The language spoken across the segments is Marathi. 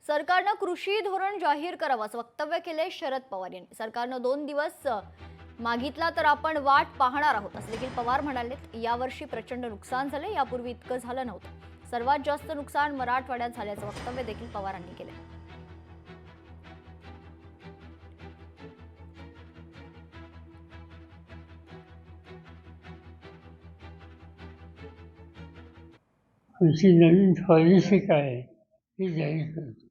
सरकारनं कृषी धोरण जाहीर करावं असं वक्तव्य केले शरद पवार यांनी। सरकारनं 2 दिवस मागितला तर आपण वाट पाहणार आहोत असं देखील पवार म्हणाले। यावर्षी प्रचंड नुकसान झाले, यापूर्वी इतकं झालं नव्हतं। सर्वात जास्त नुकसान मराठवाड्यात झाल्याचं वक्तव्य देखील पवारांनी केले। आमची नवीन पॉलिसी काय आहे ही जाहीर करतो।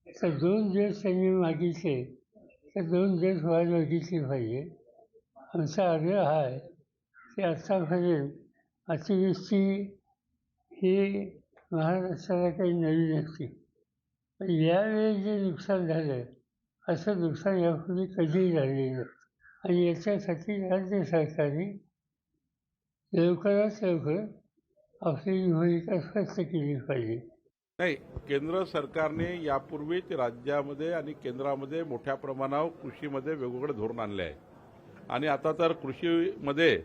आता 2 दिवस त्यांनी मागितले तर 2 दिवस वाट बघितली पाहिजे। आमचा आग्रह हा आहे की आत्तापर्यंत अतिवृष्टी ही महाराष्ट्राला काही नवीन नसते, पण यावेळी जे नुकसान झालं असं नुकसान यापूर्वी कधीही झालेलं नाही आणि याच्यासाठी राज्य सरकारने लवकरात लवकर आपली भूमिका स्पष्ट केली पाहिजे। नाही, केंद्र सरकारने यापूर्वीच राज्यामध्ये आणि केंद्रामध्ये मोठ्या प्रमाणावर कृषीमध्ये वेगवेगळे धोरण आणले आहे आणि आता तर कृषीमध्ये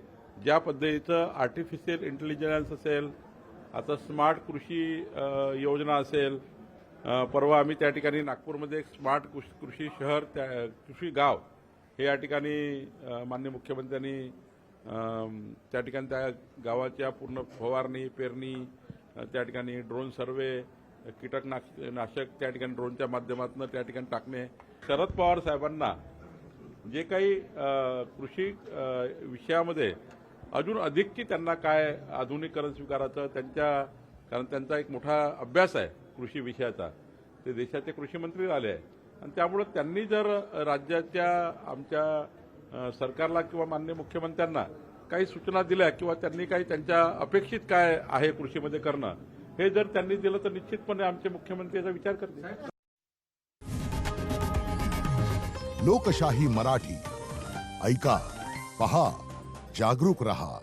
ज्या पद्धतीचं आर्टिफिशियल इंटेलिजन्स असेल, आता स्मार्ट कृषी योजना असेल, परवा आम्ही त्या ठिकाणी नागपूरमध्ये एक स्मार्ट कृषी शहर कृषी गाव हे या ठिकाणी माननीय मुख्यमंत्र्यांनी त्या ठिकाणी त्या गावाच्या पूर्ण फवारणी, पेरणी, त्या ठिकाणी ड्रोन सर्वे, कीटकनाशक त्या ठिकाणी ड्रोनच्या माध्यमातून त्या ठिकाणी टाकणे। शरद पवार साहेबांना जे काही कृषी विषयामध्ये अजून अधिकची त्यांना काय आधुनिकीकरण स्वीकारायचं कारण त्यांचा एक मोठा अभ्यास आहे कृषी विषयाचा, ते देशाचे कृषी मंत्री आले आहे आणि त्यामुळे त्यांनी जर राज्याच्या आमच्या सरकारला किंवा माननीय मुख्यमंत्र्यांना काही सूचना दिल्या किंवा त्यांनी काही त्यांच्या अपेक्षित काय आहे कृषीमध्ये करणं हे जर त्यांनी दिलं तर निश्चितपणे आमचे मुख्यमंत्री याचा विचार करतील। लोकशाही मराठी ऐका, पहा, जागरूक रहा।